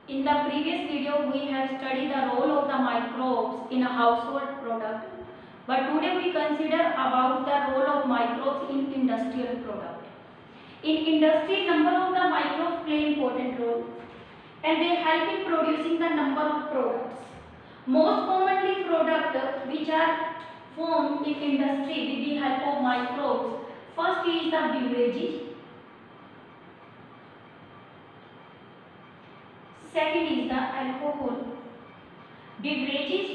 In the previous video, we have studied the role of the microbes in a household product, but today we consider about the role of microbes in industrial product. In industry, number of the microbes play important role, and they help in producing the number of products. Most commonly products which are formed in industry with the help of microbes. First is the beverages. Second is the alcohol. Beverages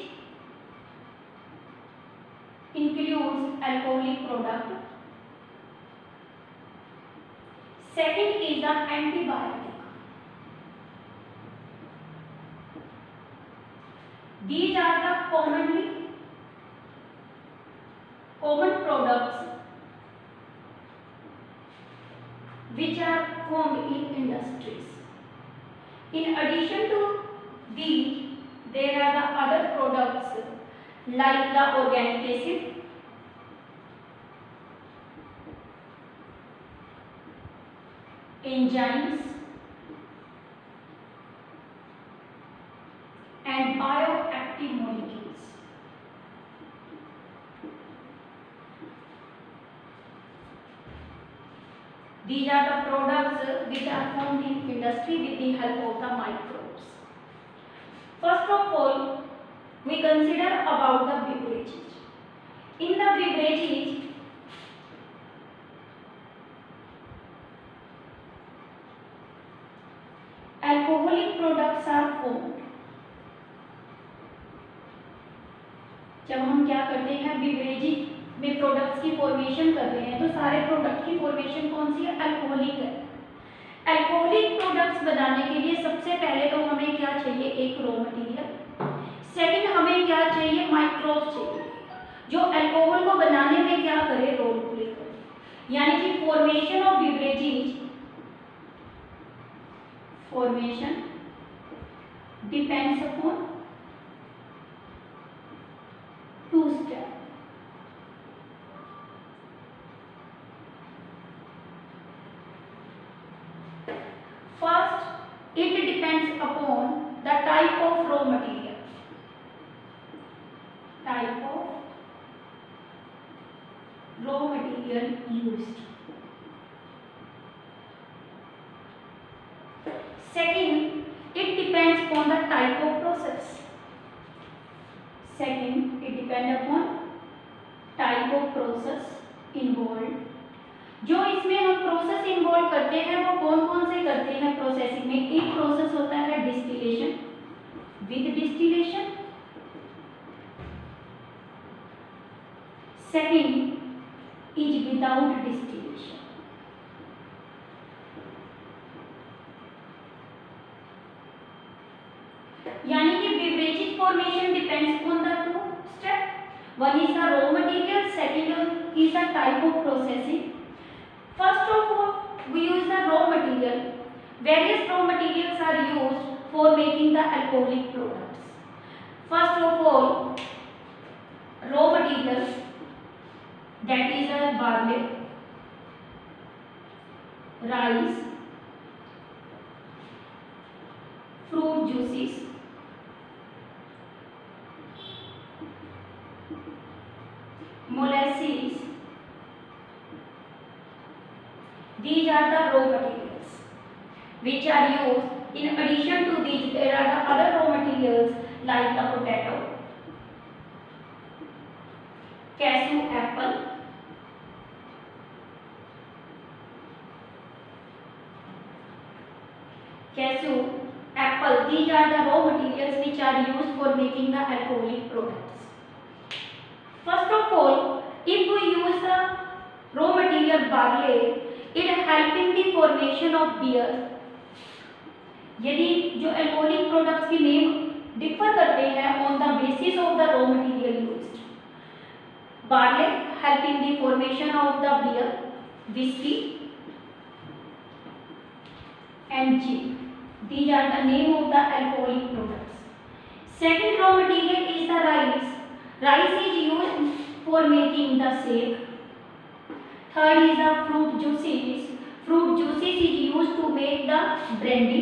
includes alcoholic product. Second is the antibiotic. These are the common products which are formed in industries. In addition to these, there are the other products like the organic acid, enzymes, and bioactive molecules. These are the products which are formed in industry with the help of the microbes. First of all, we consider about the beverages. In the beverages, alcoholic products are formed. जब हम क्या करते हैं beverages में products की formation करते हैं तो सारे प्रोडक्ट की फॉर्मेशन कौन सी है? अल्कोहलिक है। अल्कोहलिक प्रोडक्ट्स बनाने के लिए सबसे पहले तो हमें क्या चाहिए? एक रॉ मटेरियल। सेकंड हमें क्या चाहिए? माइक्रोब्स चाहिए जो अल्कोहल को बनाने में क्या करे? रोल प्ले करे। यानी कि formation of beverages formation depends upon two steps. First, it depends upon the type of raw material. Type of raw material used. Second, it depends upon the type of process. Second, it depends upon type of process involved. जो इसमें हम process involve करते हैं वो कौन कौन से करते हैं प्रोसेसिंग में? एक प्रोसेस होता है distillation, with distillation. Second is without distillation. यानी कि beverages formation depends on the two step. One is the raw material, second is the type of processing. First of all, we use the raw material. Various raw materials are used for making the alcoholic products. First of all, raw materials, that is a barley, rice, fruit juices, molasses. These are the raw materials which are used. In addition to these, there are the other raw materials like the potato, cashew apple, These are the raw materials which are used for making the alcoholic products. First of all, if we use the raw material barley, it help in the formation of beer. यदि जो alcoholic products की name differ करते हैं on the basis of the raw material used, barley help in the formation of the beer, whiskey and gin. These are the name of the alcoholic products. Second raw material is the rice. Rice is used for making the shake. Third is the fruit juices. Fruit juices is used to make the brandy.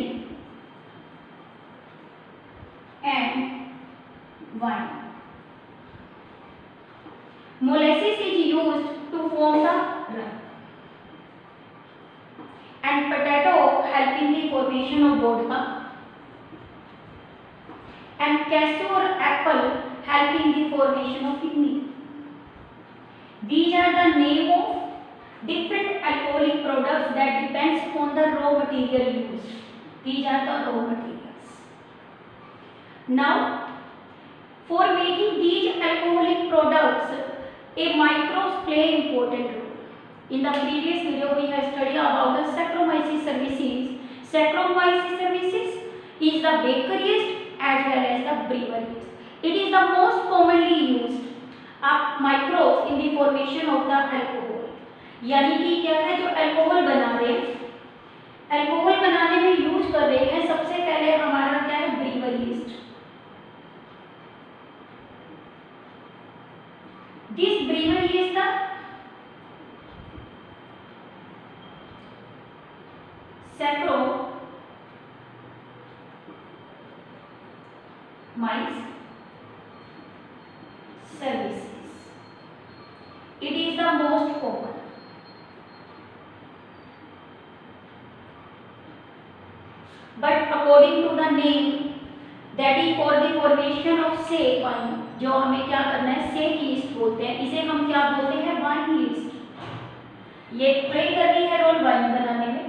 molasses is used to form the rum, and potato help in the formation of vodka, and cashew or apple help in the formation of picnic. These are the name of different alcoholic products that depends on the raw material used. These are the raw materials. Now, for making these alcoholic products, a microbes play important role. In the previous video, we have studied about the Saccharomyces cerevisiae. Saccharomyces cerevisiae is the bakeriest as well as the breweries. It is the most commonly used microbes in the formation of the alcohol. यानी कि क्या है, जो alcohol बना रहे हैं, alcohol बनाने में यूज कर रहे हैं, सबसे पहले हमारा क्या है, Brewer yeast. This Brewer yeast the Saccharomyces cerevisiae. It is the most common. But according to the name, that is for the formation of sake wine. जो हमें क्या करना है, sake yeast बोलते हैं. इसे हम क्या बोलते हैं, wine yeast. ये प्ले कर रही है रोल वाइन बनाने में.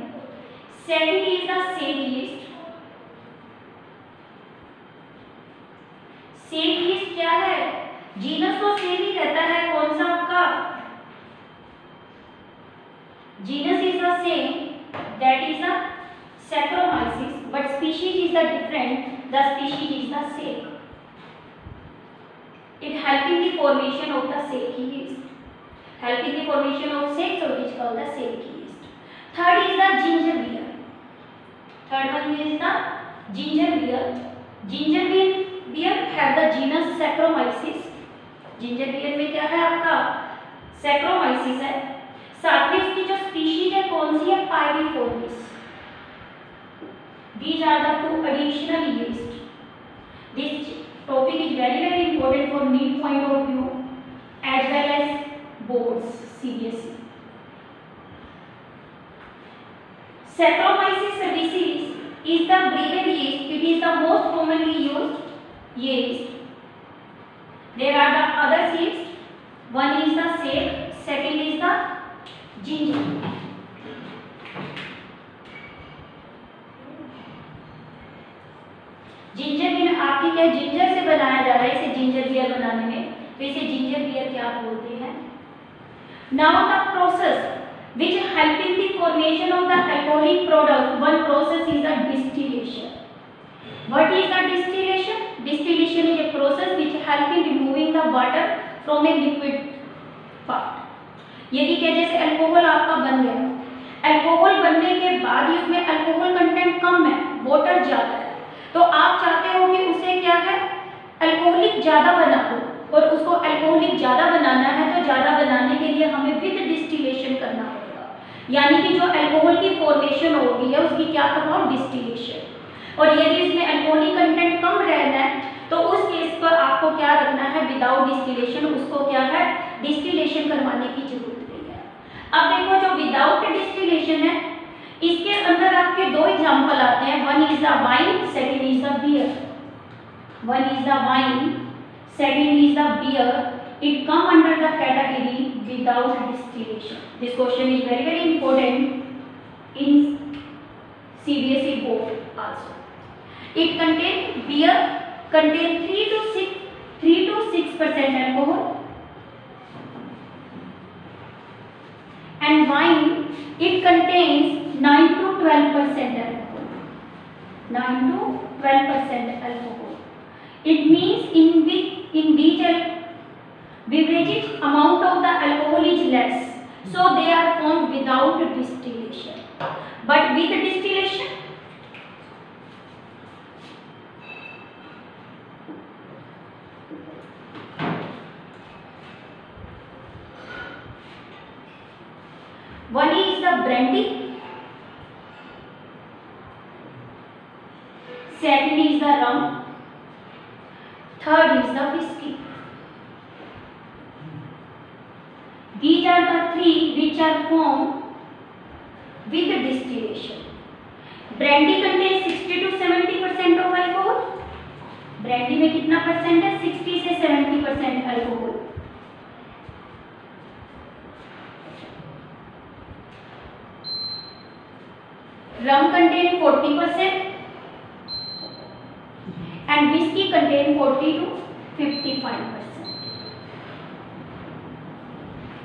Second is the sake yeast. Sake yeast क्या है, जीनस तो सेम ही रहता है, कौन सा आपका, genus is the same, that is the Saccharomyces, but species is the different, the species is the sake. It help in the formation of the sake yeast. Help in the formation of sake, so it is called the sake yeast. Third is the ginger beer. Third one is the ginger beer. Ginger beer have the genus Saccharomyces. Ginger beer में क्या है आपका, Saccharomyces है. साथ में इसकी जो species है कौन सी है, पायरिफोर्मिस. These are the two additional yeast. This topic is very important for NEET point of view as well as boards CBSE. Saccharomyces cerevisiae is the brewer yeast. It is the most commonly used yeast. There are the other yeast. One is the sake, second is the ginger. Ginger beer आपकी क्या, ginger से बनाया जा रहा है इसे ginger beer बनाने में, तो इसे जिंजर बियर क्या बोलते हैं. Now the process which help in the formation of the alcoholic product, one process is the distillation. What is the distillation? Distillation is a process which help in removing the water from a liquid part. यदि क्या, जैसे alcohol आपका बन गया, alcohol बनने के बाद ही उसमें अल्कोहल कंटेंट कम है, वाटर ज्यादा है, तो आप चाहते हो कि उसे क्या है, अल्कोहलिक ज्यादा बना दो, और उसको अल्कोहलिक ज्यादा बनाना है तो ज्यादा बनाने के लिए हमें विद डिस्टिलेशन करना पड़ेगा. यानी कि जो अल्कोहल की फॉर्मेशन होगी है उसकी क्या करवाओ, डिस्टिलेशन. और यदि इसमें अल्कोहलिक कंटेंट कम रहना है तो उस केस पर आपको क्या रखना है, विदाउट डिस्टिलेशन, उसको क्या है, डिस्टिलेशन करवाने की जरूरत नहीं है. अब देखो जो विदाउट डिस्टिलेशन है इसके अंदर आपके दो एग्जांपल आते हैं. One is the wine, second is the beer. One is the wine, second is the beer. It come under the category without distillation. This question is very important in CBSE board also. It beer contain 3 to 6% alcohol, and wine it contains 9 to 12% alcohol. 9 to 12% alcohol. It means in these beverages amount of the alcohol is less, so they are formed without distillation. But with distillation, one is the brandy, second is the rum, third is the whiskey. These are the three which are formed with distillation. Brandy contains 60 to 70% of alcohol. Brandy में कितना percent है? 60 से 70% alcohol. Rum contain 40% and whiskey contain 40 to 55%.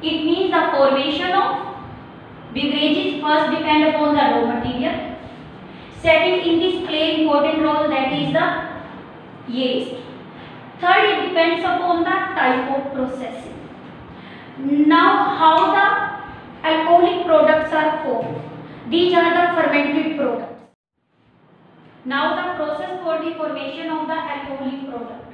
It means the formation of beverages first depend upon the raw material. Second, in this play important role, that is the yeast. Third, it depends upon the type of processing. Now, how the alcoholic products are formed? These are the fermented products. Now, the process for the formation of the alcoholic product.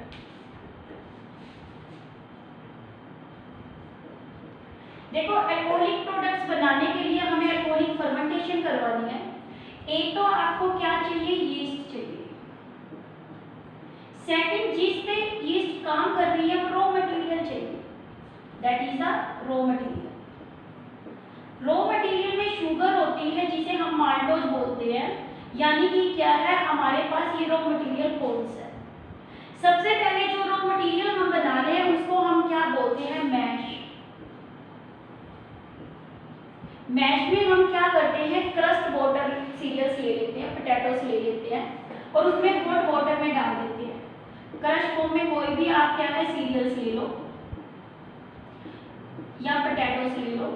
देखो, alcoholic products बनाने के लिए हमें alcoholic fermentation करवानी है. एक तो आपको क्या चाहिए? यीस्ट चाहिए. सेकंड, जिससे यीस्ट काम कर रही है वो रॉ मटेरियल चाहिए. That is the raw material. Raw material में शुगर होती है जिसे हम माल्टोज बोलते हैं. यानी कि क्या है, हमारे पास ये रॉ मटेरियल कौन सा है? सबसे पहले जो रॉ मटेरियल हम बना रहे हैं उसको हम क्या बोलते हैं? मैश. मैश में हम क्या करते हैं? क्रस्ट वाटर सीरियल्स ले लेते हैं, पोटैटोस ले लेते हैं और उसमें हॉट वाटर में डाल देते हैं. क्रश फॉर्म में कोई भी आप क्या है सीरियल्स ले लो या पोटैटोस ले लो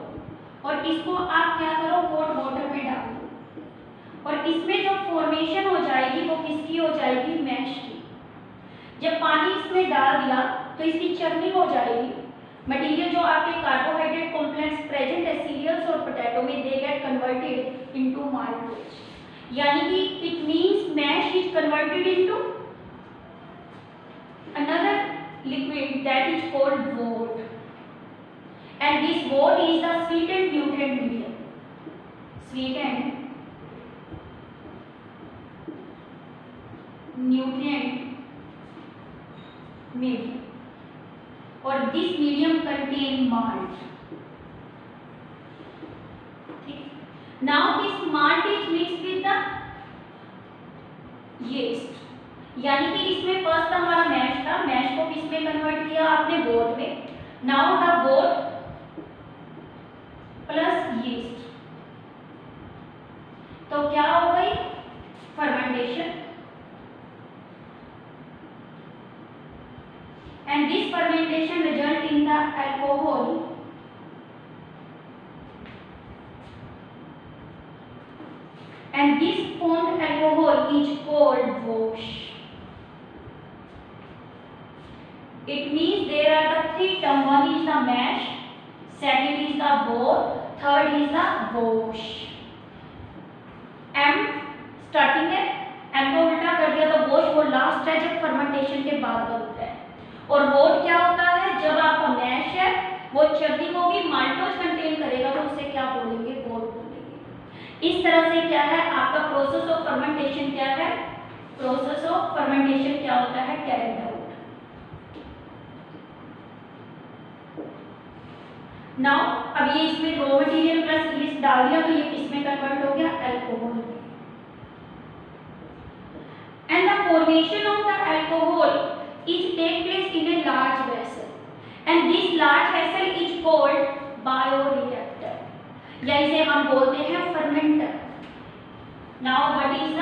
और इसको आप क्या करो? हॉट वाटर में डाल दो और इसमें जो फॉर्मेशन हो जाएगी वो किसकी हो जाएगी? मैश की. जब पानी इसमें डाल दिया तो इसकी चर्निंग हो जाएगी. मटेरियल जो आपके कार्बोहाइड्रेट कॉम्प्लेक्स प्रेजेंट है सीरियल्स और पोटैटो में, they get converted into maltose. यानी कि it means mash is converted into another liquid that is called wort, and this wort is the sweetened nutrient medium. Sweetened nutrient medium, or this medium contain malt. Now this malt is mixed with the yeast. यानी कि इसमें first हमारा mash था, mash को किसमें convert किया आपने? Vote में. Now the vote plus yeast, तो क्या हो गई? Fermentation. And this fermentation result in the alcohol and this formed alcohol is called wash. It means there are the three terms. One is the mash, second is the wort, third is the wash. M starting है, M को उल्टा कर दिया तो wash वो last है जब fermentation के बाद बनता है. और वोट क्या होता है? जब आपका मैश है वो चर्निंग होगी, माल्टोज कंटेन करेगा तो उसे क्या बोलेंगे? वोट बोलेंगे. इस तरह से क्या है आपका प्रोसेस ऑफ फर्मेंटेशन क्या है? प्रोसेस ऑफ फर्मेंटेशन क्या होता है? Carried out. नाउ अब ये इसमें रॉ मटेरियल प्लस यीस्ट डाल दिया तो ये किसमें कन्वर्ट हो गया? अल्कोहल में. And the formation of the alcohol is take place in a large vessel and this large vessel is called bioreactor, या इसे हम बोलते हैं fermenter. Now what is the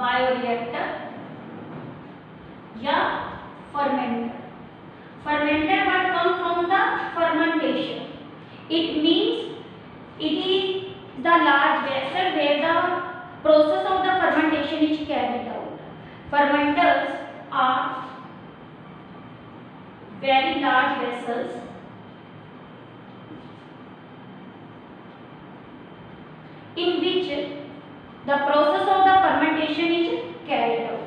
bioreactor या fermenter? Fermenter what comes from the fermentation. It means it is the large vessel where the process of the fermentation is carried out. Fermenters are very large vessels in which the process of the fermentation is carried out.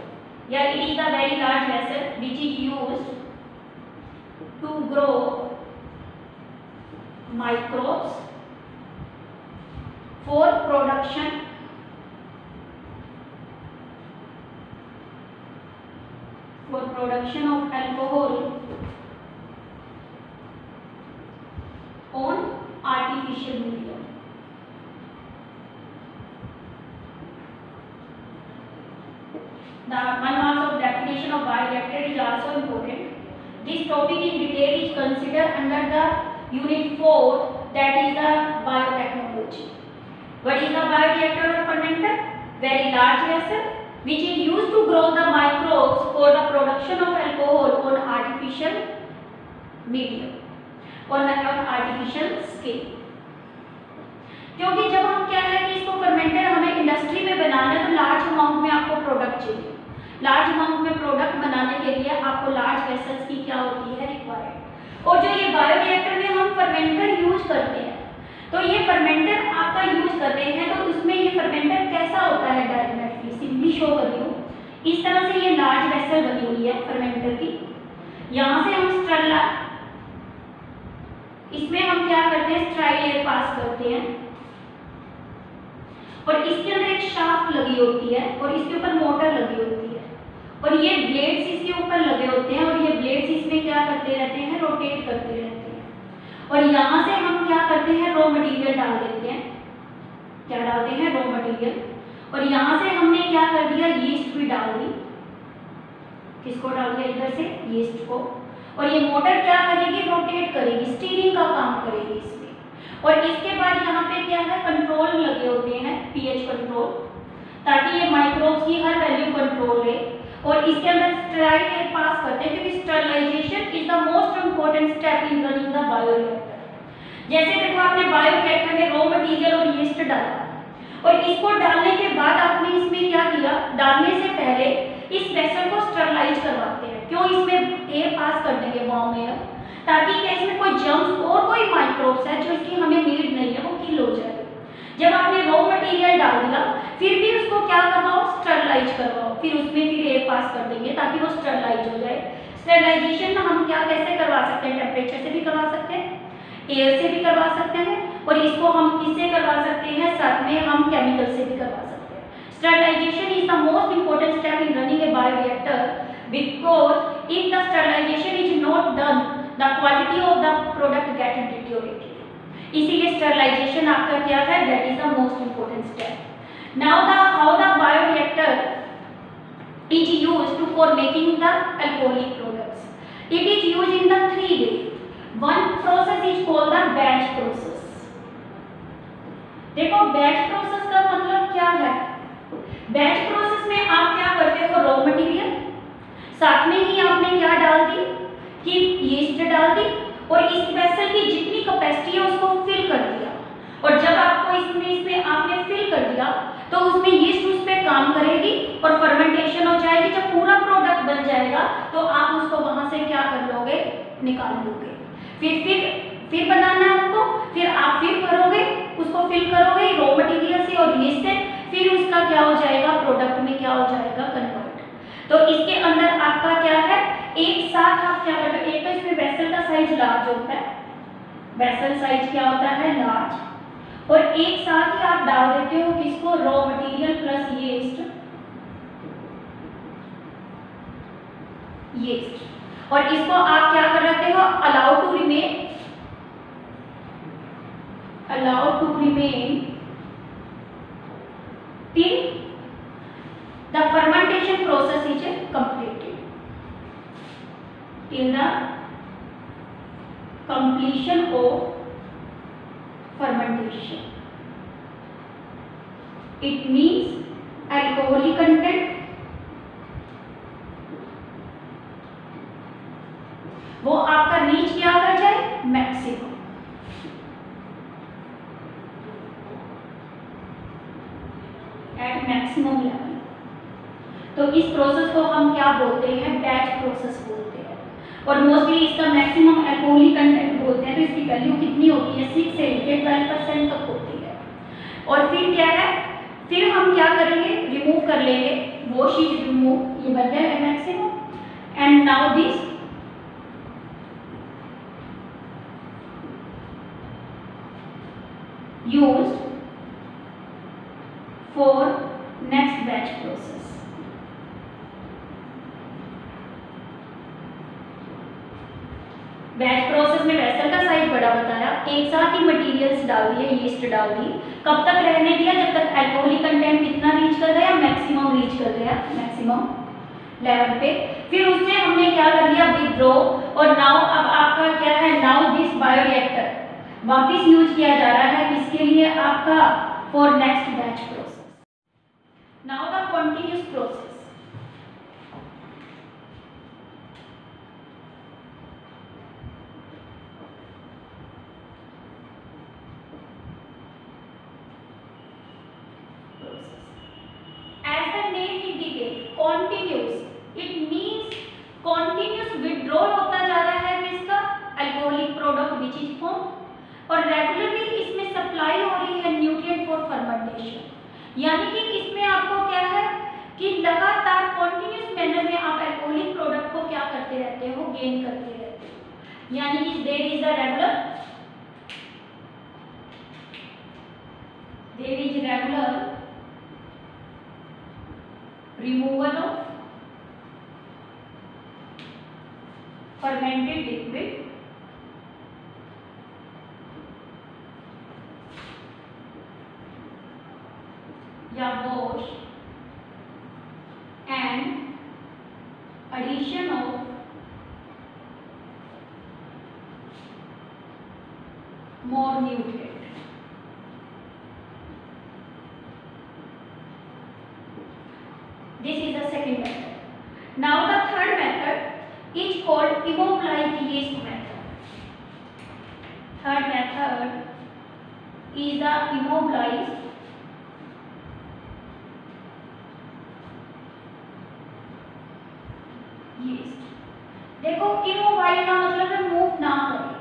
Yeah, it is the very large vessel which is used to grow microbes for production of alcohol The 1 mark of definition of bioreactor is also important. This topic in detail is considered under the unit 4, that is the biotechnology. What is the bioreactor or fermenter? Very large vessel which is used to grow the microbes for the production of alcohol on artificial medium, on artificial scale. क्योंकि जब हम क्या है कि इसको fermenter हमें industry में बनाना है तो लार्ज अमाउंट में आपको प्रोडक्ट चाहिए। लार्ज अमाउंट में प्रोडक्ट बनाने के लिए आपको लार्ज वेसल्स की क्या होती है, रिक्वायर्ड। और जो ये बायोरिएक्टर में हम फर्मेंटर यूज करते हैं, तो ये फर्मेंटर आपका यूज करते हैं तो उसमें ये फर्मेंटर कैसा होता है, डायग्रामेटिकली सिंपली शो कर रही हूँ। इस तरह से ये लार्ज वेसल बनी हुई है फर्मेंटर की। यहाँ से हम स्ट्रला, इसमें हम क्या करते हैं, स्ट्राइल एयर पास करते हैं और इसके अंदर एक शाफ्ट लगी होती है और इसके ऊपर मोटर लगी होती है और ये ब्लेड्स इसके ऊपर लगे होते हैं और ये ब्लेड्स इसमें क्या करते रहते हैं, रोटेट करते रहते हैं। और यहाँ से हम क्या करते हैं, रॉ मटेरियल डाल देते हैं। क्या डालते हैं, रॉ मटेरियल। और यहाँ से हमने क्या कर दिया, यीस्ट भी डाल दी। किसको डाल दिया, इधर से यीस्ट को। और ये मोटर क्या करेगी, रोटेट करेगी, स्टीयरिंग का काम करेगी इसमें। और इसके बाद यहाँ पे क्या है, कंट्रोल लगे होते हैं, पीएच कंट्रोल, ताकि ये माइक्रोब्स की हर वैल्यू कंट्रोल है। और इसके अंदर स्टेराइल एयर पास करते हैं क्योंकि sterilisation is the most important step in running the bioreactor. जैसे देखो आपने बायोरिएक्टर में रॉ मटेरियल और यीस्ट डाला और इसको डालने के बाद आपने इसमें क्या किया, डालने से पहले इस वेसल को स्टरलाइज करवाते हैं। क्यों, इसमें एयर पास कर देंगे, वार्म एयर, ताकि क्या इसमें कोई जर्म्स और कोई माइक्रोब्स है जो इसकी हमें नीड नहीं है वो किल हो जाए। जब आपने रॉ मटेरियल डाल दिया फिर भी उसको क्या करवाओ, स्टरलाइज करवाओ, फिर उसमें फिर एयर पास कर देंगे ताकि वो स्टरलाइज हो जाए। स्टरलाइजेशन हम क्या कैसे करवा सकते हैं, टेम्परेचर से भी करवा सकते हैं, एयर से भी करवा सकते हैं और इसको हम किससे करवा सकते हैं, साथ में हम केमिकल से भी करवा सकते हैं। Sterilisation is the most important step in running a bioreactor because if the sterilisation is not done the quality of the product get deteriorated. इसीलिए स्टरलाइजेशन आपका क्या है, that is the most important step. Now the how the bioreactor is used to for making the alcoholic products. It is used in the 3 ways. One process is called the batch process. देखो batch process का मतलब क्या है, batch process में आप क्या करते हो, रॉ मटेरियल साथ में ही आपने क्या डाल दी कि यीस्ट डाल दी और इस वेसल की जितनी कैपेसिटी है उसको फिल कर दिया। और जब आपको इसमें आपने फिल कर दिया तो उसमें यीस्ट उस पे काम करेगी और फर्मेंटेशन हो जाएगी। जब पूरा प्रोडक्ट बन जाएगा तो आप उसको वहां से क्या कर लोगे, निकाल लोगे। फिर बनाना है आपको, फिर आप फिर भरोगे, उसको फिल करोगे रॉ मटेरियल से और यीस्ट से, फिर उसका क्या हो जाएगा, प्रोडक्ट में क्या हो जाएगा, कन्वर्ट। तो इसके अंदर आपका क्या है, एक साथ आप क्या करते हो, एक तो इसमें वेसल का साइज लार्ज होता है, वेसल साइज क्या होता है, लार्ज, और एक साथ ही आप डाल देते हो किसको, रॉ मटेरियल प्लस यीस्ट। और इसको आप क्या कर रहे हो, allow to remain till the fermentation process is completed, till the completion of fermentation. It means alcoholic content वो आपका रीच क्या कर जाए, मैक्सिमम। Eight maximum level. तो इस प्रोसेस को हम क्या बोलते हैं, बैच प्रोसेस बोलते हैं। और मोस्टली इसका मैक्सिमम अल्कोहलिक कंटेंट बोलते हैं। तो इसकी वैल्यू कितनी होती है, 6 से 12% तक होती है। और फिर क्या है, फिर हम क्या करेंगे, रिमूव कर लेंगे, वो शीट रिमूव, ये बन जाएगा maximum. And now this used for next batch process. Batch process उसमें वेसल का साइज बड़ा बताया, एक साथ ही मटेरियल्स डाल दिए, यीस्ट डाल दी, कब तक रहने दिया, जब तक अल्कोहलिक कंटेंट कितना रीच कर गया, मैक्सिमम रीच कर गया, मैक्सिमम लेवल पे। फिर उससे हमने क्या कर दिया, विथड्रॉ। और नाउ अब आपका क्या है, नाउ दिस बायोरिएक्टर वापस यूज किया जा रहा है किसके लिए, आपका for next batch process. Now the continuous process. As the name indicate, continuous, it means continuous withdrawal होता जा रहा है किसका, alcoholic product which is form, और रेगुलरली इसमें सप्लाई हो रही है न्यूट्रिएंट फॉर फर्मेंटेशन। यानी कि इसमें आपको क्या है कि लगातार कॉन्टिन्यूस मैनर में आप अल्कोहलिक प्रोडक्ट को क्या करते रहते हो, गेन करते रहते हो। यानी कि there is a regular removal of fermented liquid या wash and addition of more nutrient. This is the second method. Now the third method is called immobilized yeast method. Third method is the immobilized yeast. देखो immobile का मतलब है move ना करे,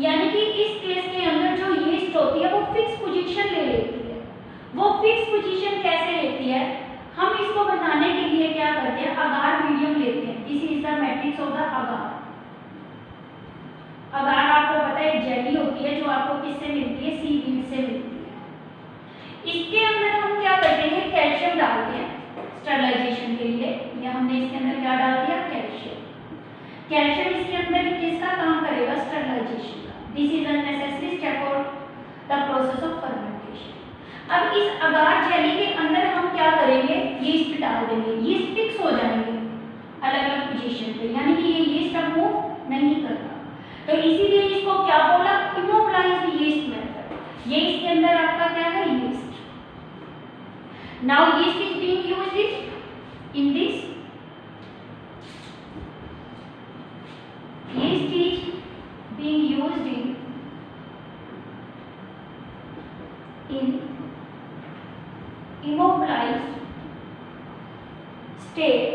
यानी कि इस केस के अंदर जो यीस्ट होती है वो फिक्स पोजीशन ले लेती है। वो फिक्स पोजीशन कैसे लेती है, हम इसको बनाने के लिए क्या करते हैं, अगार मीडियम लेते हैं। This is the matrix of the agar. Agar आपको पता है जेली होती है जो आपको किससे मिलती है, सी बीन से मिलती है। इसके अंदर हम क्या करते हैं, कैल्शियम डालते हैं स्टरलाइजेशन के लिए। या हमने इसके अंदर क्या डाल दिया, कैल्शियम। कैल्शियम इसके अंदर किसका काम करेगा, स्टरलाइजेशन का। This is a necessary step for the process of fermentation. अब इस अगार जेली के अंदर हम क्या करेंगे, यीस्ट डाल देंगे। यीस्ट फिक्स हो जाएंगे अलग अलग पोजीशन पे, यानी कि ये यीस्ट अब मूव नहीं कर रहा। तो इसीलिए इसको क्या बोला, इमोबिलाइज्ड यीस्ट मेथड। ये इसके अंदर आपका क्या है, yeast. Now yeast is being used in this, yeast is being used in immobilized state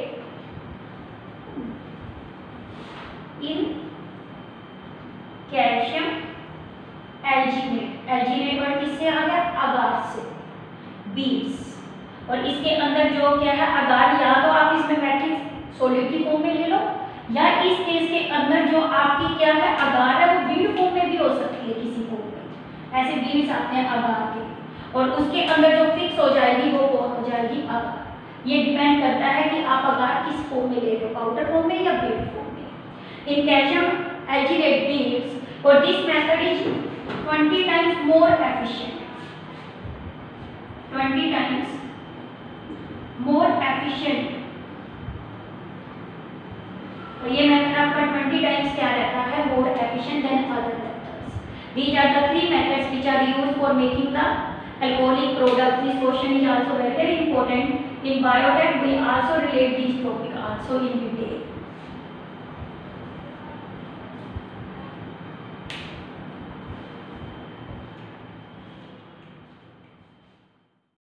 in calcium alginate. Alginate word किससे आ गया, अगार से, बीड्स। और इसके अंदर जो क्या है अगार, या तो आप इसमें मैट्रिक्स सॉलिड फॉर्म में ले लो, या इस केस के अंदर जो आपकी क्या है अगार है वो बीड फॉर्म में भी हो सकती है किसी फॉर्म में। ऐसे बीड्स आते हैं अगार के, और उसके अंदर जो फिक्स हो जाएगी वो हो जाएगी अगार। ये डिपेंड करता है कि आप अगार किस फॉर्म में ले रहे हो, पाउडर फॉर्म में या बीड फॉर्म में। इन कैल्शियम एल्जीनेट बीड्स, और this method is 20 times more efficient, 20 times more efficient. तो ये मेथड आपका 20 टाइम्स क्या रहता है, more efficient then other methods. These are the three methods which are used for making the alcoholic products. This question is also very important in biotech. We also relate this topic also in detail.